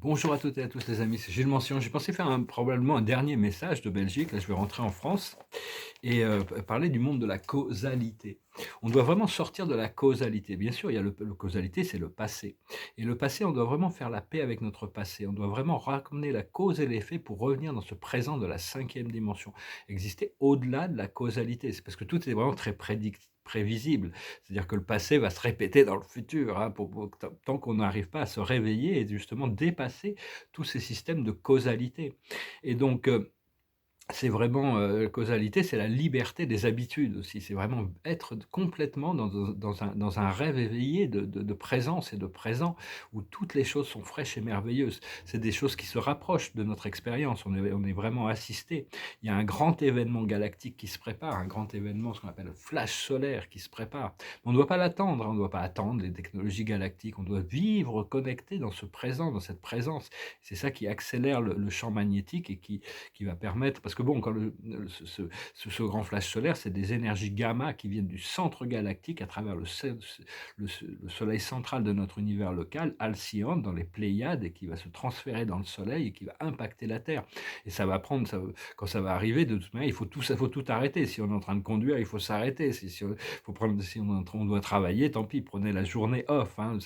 Bonjour à toutes et à tous les amis, c'est Gilles Mention. J'ai pensé faire probablement un dernier message de Belgique. Là, je vais rentrer en France et parler du monde de la causalité. On doit vraiment sortir de la causalité. Bien sûr, il y a le causalité, c'est le passé. Et le passé, on doit vraiment faire la paix avec notre passé. On doit vraiment ramener la cause et l'effet pour revenir dans ce présent de la cinquième dimension. Exister au-delà de la causalité. C'est parce que tout est vraiment très prévisible. C'est-à-dire que le passé va se répéter dans le futur, hein, tant qu'on n'arrive pas à se réveiller et justement dépasser tous ces systèmes de causalité. Et donc, c'est vraiment, causalité, c'est la liberté des habitudes aussi. C'est vraiment être complètement dans un rêve éveillé de présence et de présent, où toutes les choses sont fraîches et merveilleuses. C'est des choses qui se rapprochent de notre expérience. On est vraiment assisté. Il y a un grand événement galactique qui se prépare, un grand événement, ce qu'on appelle le flash solaire qui se prépare. On ne doit pas l'attendre, hein, on ne doit pas attendre les technologies galactiques. On doit vivre connecté dans ce présent, dans cette présence. C'est ça qui accélère le champ magnétique et qui va permettre, parce que bon, quand ce grand flash solaire, c'est des énergies gamma qui viennent du centre galactique à travers le soleil central de notre univers local, Alcyone, dans les Pléiades, et qui va se transférer dans le soleil et qui va impacter la Terre. Et ça va prendre, quand ça va arriver, de toute manière, il faut tout arrêter. Si on est en train de conduire, il faut s'arrêter. Si on doit travailler, tant pis, prenez la journée off, hein,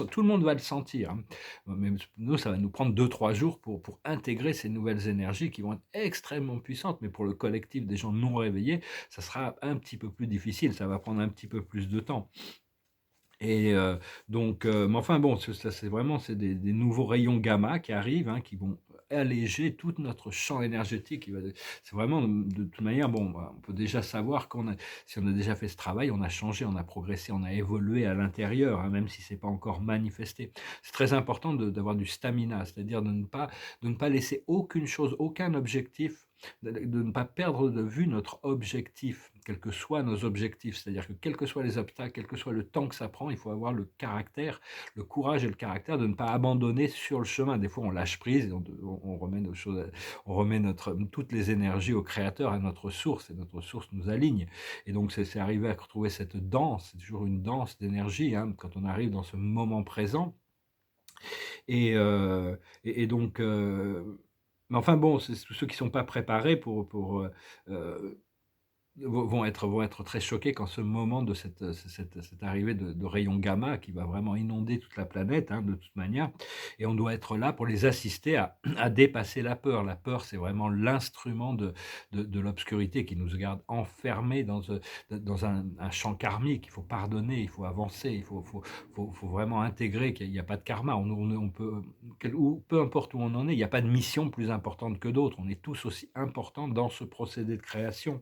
tout le monde va le sentir, hein. Mais nous, ça va nous prendre 2 3 jours pour intégrer ces nouvelles énergies qui vont être extrêmement puissantes, mais pour le collectif des gens non réveillés, ça sera un petit peu plus difficile, ça va prendre un petit peu plus de temps. Et donc, mais enfin bon, ça c'est vraiment des nouveaux rayons gamma qui arrivent, hein, qui vont alléger tout notre champ énergétique. C'est vraiment de toute manière, bon, bah, on peut déjà savoir si on a déjà fait ce travail, on a changé, on a progressé, on a évolué à l'intérieur, hein, même si c'est pas encore manifesté. C'est très important d'avoir du stamina, c'est-à-dire de ne pas laisser aucune chose, aucun objectif, de ne pas perdre de vue notre objectif, quels que soient nos objectifs. C'est-à-dire que quels que soient les obstacles, quel que soit le temps que ça prend, il faut avoir le caractère, le courage et le caractère de ne pas abandonner sur le chemin. Des fois, on lâche prise et on remet nos choses, on remet toutes les énergies au Créateur, à notre source, et notre source nous aligne. Et donc, c'est arriver à retrouver cette danse, c'est toujours une danse d'énergie, hein, quand on arrive dans ce moment présent. Et, donc, mais enfin bon, c'est ceux qui ne sont pas préparés euh, vont être très choqués quand ce moment de cette arrivée de rayons gamma qui va vraiment inonder toute la planète, hein, de toute manière, et on doit être là pour les assister à dépasser la peur. La peur, c'est vraiment l'instrument de l'obscurité qui nous garde enfermés dans un champ karmique. Il faut pardonner, il faut avancer, il faut vraiment intégrer qu'il n'y a pas de karma. On peut, peu importe où on en est, il n'y a pas de mission plus importante que d'autres. On est tous aussi importants dans ce procédé de création.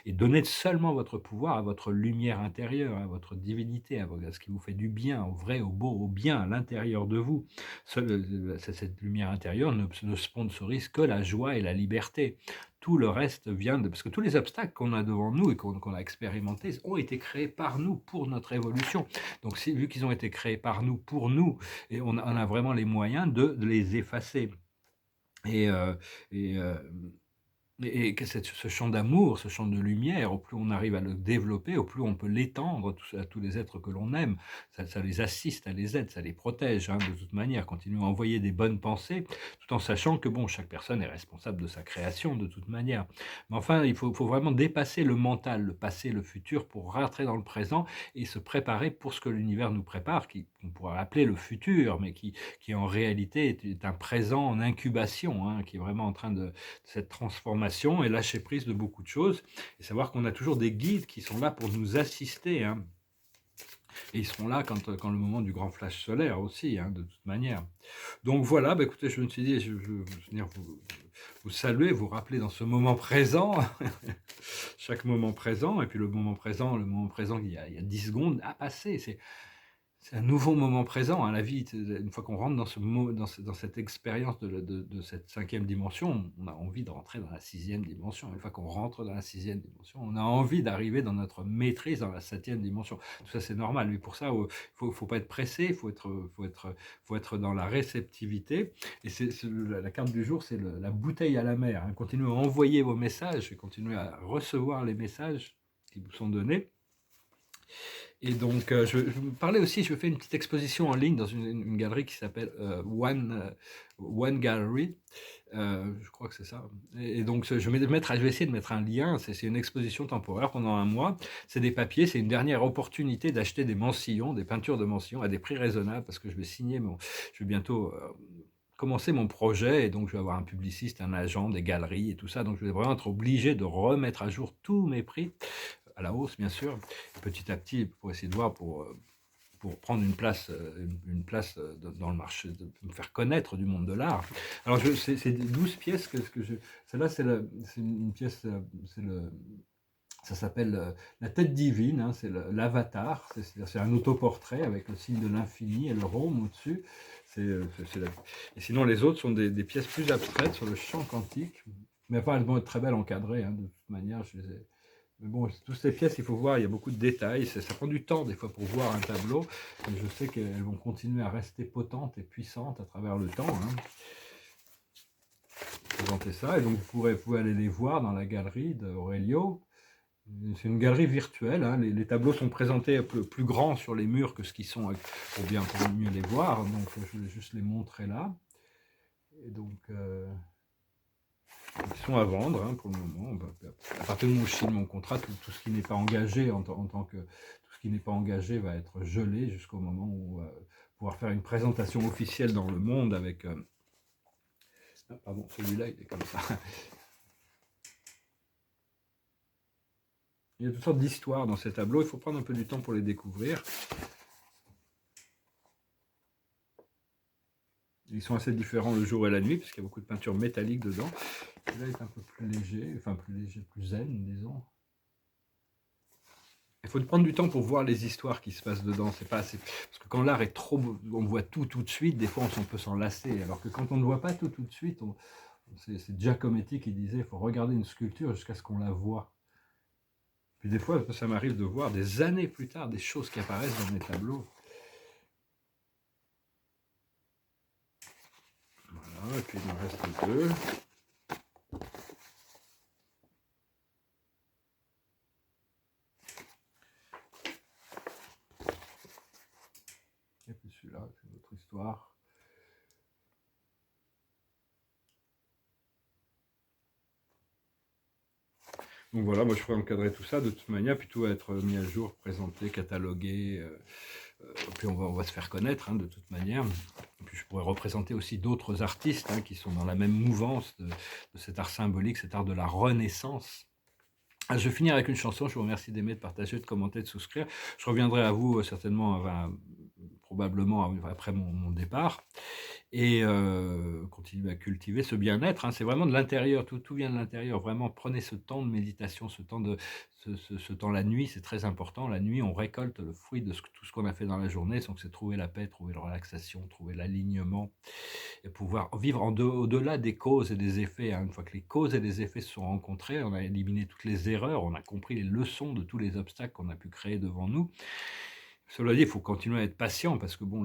Et donnez seulement votre pouvoir à votre lumière intérieure, à votre divinité, à ce qui vous fait du bien, au vrai, au beau, au bien, à l'intérieur de vous. Cette lumière intérieure ne sponsorise que la joie et la liberté. Tout le reste vient parce que tous les obstacles qu'on a devant nous et qu'on a expérimentés ont été créés par nous, pour notre évolution. Donc, vu qu'ils ont été créés par nous, pour nous, et on a vraiment les moyens de les effacer. Et, et que ce champ d'amour, ce champ de lumière, au plus on arrive à le développer, au plus on peut l'étendre à tous les êtres que l'on aime. Ça les assiste, ça les aide, ça les protège, hein, de toute manière. Continuons à envoyer des bonnes pensées, tout en sachant que bon, chaque personne est responsable de sa création, de toute manière. Mais enfin, il faut vraiment dépasser le mental, le passé, le futur, pour rentrer dans le présent et se préparer pour ce que l'univers nous prépare, qu'on pourrait appeler le futur, mais qui en réalité est un présent en incubation, hein, qui est vraiment en train de cette transformation et lâcher prise de beaucoup de choses, et savoir qu'on a toujours des guides qui sont là pour nous assister, hein. Et ils seront là quand le moment du grand flash solaire aussi, hein, de toute manière. Donc voilà, bah écoutez, je me suis dit, je veux venir vous saluer, vous rappeler dans ce moment présent, chaque moment présent, et puis le moment présent il y a 10 secondes a passé. C'est un nouveau moment présent, hein, la vie. Une fois qu'on rentre dans cette expérience de cette cinquième dimension, on a envie de rentrer dans la sixième dimension. Une fois qu'on rentre dans la sixième dimension, on a envie d'arriver dans notre maîtrise dans la septième dimension. Tout ça, c'est normal. Mais pour ça, faut pas être pressé, faut être dans la réceptivité. Et la carte du jour, c'est la bouteille à la mer, hein. Continuez à envoyer vos messages et continuez à recevoir les messages qui vous sont donnés. Et donc, je me parlais aussi, je fais une petite exposition en ligne dans une galerie qui s'appelle One Gallery. Je crois que c'est ça. Et donc, je vais essayer de mettre un lien. C'est une exposition temporaire pendant un mois. C'est des papiers. C'est une dernière opportunité d'acheter des Mansillon, des peintures de Mansillon à des prix raisonnables parce que je vais bientôt commencer mon projet et donc je vais avoir un publiciste, un agent, des galeries et tout ça. Donc, je vais vraiment être obligé de remettre à jour tous mes prix à la hausse, bien sûr, petit à petit, pour essayer de voir, pour prendre une place dans le marché, de me faire connaître du monde de l'art. Alors, c'est 12 pièces que je. Celle-là, c'est une pièce, ça s'appelle La tête divine, hein, c'est l'avatar, c'est un autoportrait avec le signe de l'infini et le rhum au-dessus. Et sinon, les autres sont des pièces plus abstraites sur le chant quantique. Mais enfin, elles vont être très belles encadrées, hein, de toute manière. Mais bon, toutes ces pièces, il faut voir, il y a beaucoup de détails. Ça prend du temps, des fois, pour voir un tableau. Mais je sais qu'elles vont continuer à rester potentes et puissantes à travers le temps. Hein. Présenter ça. Et donc, vous pouvez aller les voir dans la galerie d'Aurelio. C'est une galerie virtuelle. Hein. Les tableaux sont présentés plus grands sur les murs que ce qu'ils sont pour mieux les voir. Donc, je vais juste les montrer là. Et donc, ils sont à vendre hein, pour le moment. À partir du moment où je signe mon contrat, tout ce qui n'est pas engagé en tant que tout ce qui n'est pas engagé va être gelé jusqu'au moment où pouvoir faire une présentation officielle dans le monde avec. Ah, pardon, celui-là il est comme ça. Il y a toutes sortes d'histoires dans ces tableaux. Il faut prendre un peu du temps pour les découvrir. Ils sont assez différents le jour et la nuit, parce qu'il y a beaucoup de peinture métallique dedans. Celui-là est un peu plus léger, plus zen, disons. Il faut prendre du temps pour voir les histoires qui se passent dedans. C'est pas assez. Parce que quand l'art est trop. On voit tout de suite, des fois on peut s'en lasser. Alors que quand on ne voit pas tout de suite, c'est Giacometti qui disait il faut regarder une sculpture jusqu'à ce qu'on la voit. Puis des fois, ça m'arrive de voir des années plus tard des choses qui apparaissent dans mes tableaux. Voilà, et puis il en reste deux. Et puis celui-là, c'est une autre histoire. Donc voilà, moi je pourrais encadrer tout ça de toute manière, puis tout va être mis à jour, présenté, catalogué. Puis on va se faire connaître hein, de toute manière. Et puis je pourrais représenter aussi d'autres artistes hein, qui sont dans la même mouvance de cet art symbolique, cet art de la Renaissance. Je vais finir avec une chanson. Je vous remercie d'aimer, de partager, de commenter, de souscrire. Je reviendrai à vous certainement, probablement après mon départ. Et continuer à cultiver ce bien-être. Hein. C'est vraiment de l'intérieur, tout vient de l'intérieur. Vraiment, prenez ce temps de méditation, ce temps la nuit, c'est très important. La nuit, on récolte le fruit de tout ce qu'on a fait dans la journée. Donc, c'est trouver la paix, trouver la relaxation, trouver l'alignement et pouvoir vivre au-delà des causes et des effets. Hein. Une fois que les causes et les effets se sont rencontrés, on a éliminé toutes les erreurs, on a compris les leçons de tous les obstacles qu'on a pu créer devant nous. Cela dit, il faut continuer à être patient parce que bon,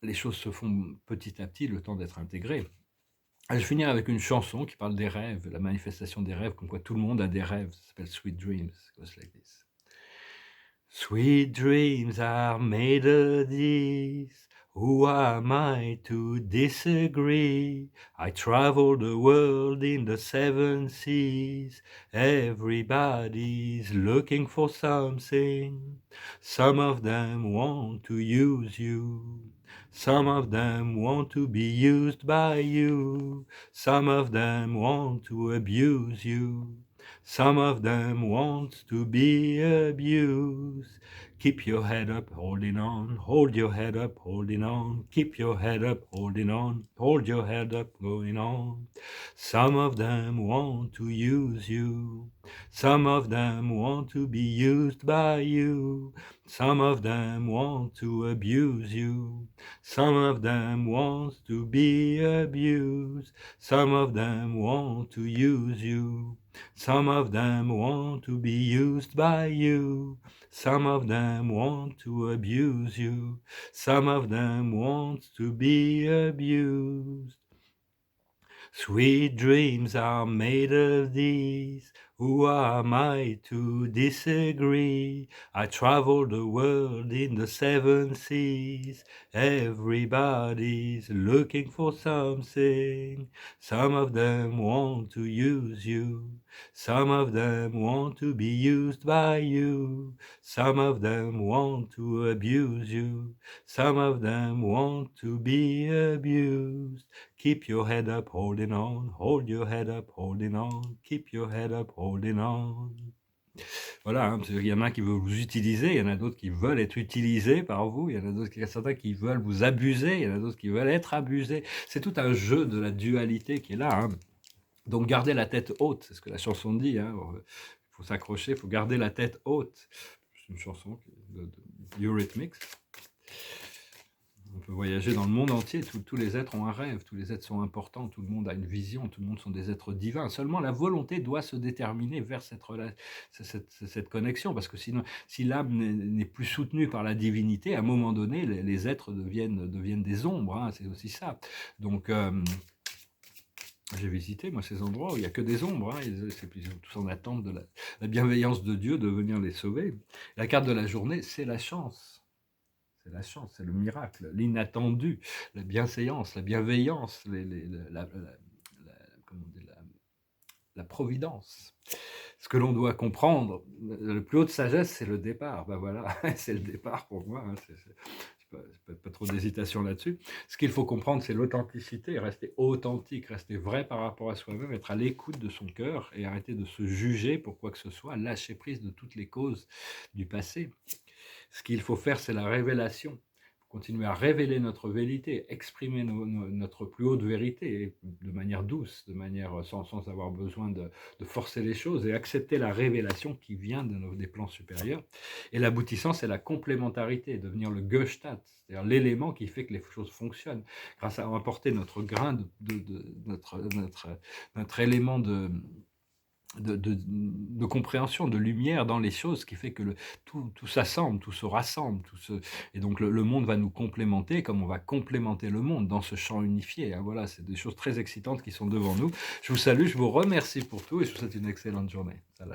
les choses se font petit à petit, le temps d'être intégré. Je finis avec une chanson qui parle des rêves, la manifestation des rêves, comme quoi tout le monde a des rêves. Ça s'appelle Sweet Dreams. It goes like this. Sweet dreams are made of these. Who am I to disagree? I travel the world in the 7 seas. Everybody's looking for something. Some of them want to use you. Some of them want to be used by you. Some of them want to abuse you. Some of them want to be abused. Keep your head up, holding on. Hold your head up, holding on. Keep your head up, holding on. Hold your head up, going on. Some of them want to use you. Some of them want to be used by you. Some of them want to abuse you. Some of them want to be abused. Some of them want to use you. Some of them want to be used by you. Some of them want to abuse you. Some of them want to be abused. Sweet dreams are made of these. Who am I to disagree? I travel the world in the seven seas. Everybody's looking for something. Some of them want to use you. Some of them want to be used by you. Some of them want to abuse you. Some of them want to be abused. Keep your head up, holding on. Hold your head up, holding on. Keep your head up, holding on. Voilà, hein, parce qu'il y en a qui veulent vous utiliser, il y en a d'autres qui veulent être utilisés par vous, il y en a d'autres, il y a certains qui veulent vous abuser, il y en a d'autres qui veulent être abusés. C'est tout un jeu de la dualité qui est là, hein. Donc gardez la tête haute, c'est ce que la chanson dit, hein. Il faut s'accrocher, il faut garder la tête haute. C'est une chanson de Eurythmics. On peut voyager dans le monde entier, tous les êtres ont un rêve, tous les êtres sont importants, tout le monde a une vision, tout le monde sont des êtres divins. Seulement la volonté doit se déterminer vers cette connexion, parce que sinon, si l'âme n'est plus soutenue par la divinité, à un moment donné, les êtres deviennent des ombres, hein, c'est aussi ça. Donc, j'ai visité, moi, ces endroits où il n'y a que des ombres, hein, ils sont tous en attente de la bienveillance de Dieu de venir les sauver. La carte de la journée, c'est la chance. C'est la chance, c'est le miracle, l'inattendu, la bienséance, la bienveillance, comment on dit, la providence. Ce que l'on doit comprendre, le plus haut de sagesse, c'est le départ. Ben voilà, c'est le départ pour moi. Hein, pas trop d'hésitation là-dessus. Ce qu'il faut comprendre, c'est l'authenticité, rester authentique, rester vrai par rapport à soi-même, être à l'écoute de son cœur et arrêter de se juger pour quoi que ce soit, lâcher prise de toutes les causes du passé. Ce qu'il faut faire, c'est la révélation. Il faut continuer à révéler notre vérité, exprimer notre plus haute vérité de manière douce, de manière sans avoir besoin de forcer les choses et accepter la révélation qui vient des plans supérieurs. Et l'aboutissant, c'est la complémentarité, devenir le Gestalt, c'est-à-dire l'élément qui fait que les choses fonctionnent. Grâce à apporter notre grain, notre élément de compréhension, de lumière dans les choses, qui fait que tout s'assemble, tout se rassemble, et donc le monde va nous complémenter, comme on va complémenter le monde dans ce champ unifié, hein. Voilà, c'est des choses très excitantes qui sont devant nous. Je vous salue, je vous remercie pour tout, et je vous souhaite une excellente journée. Salut.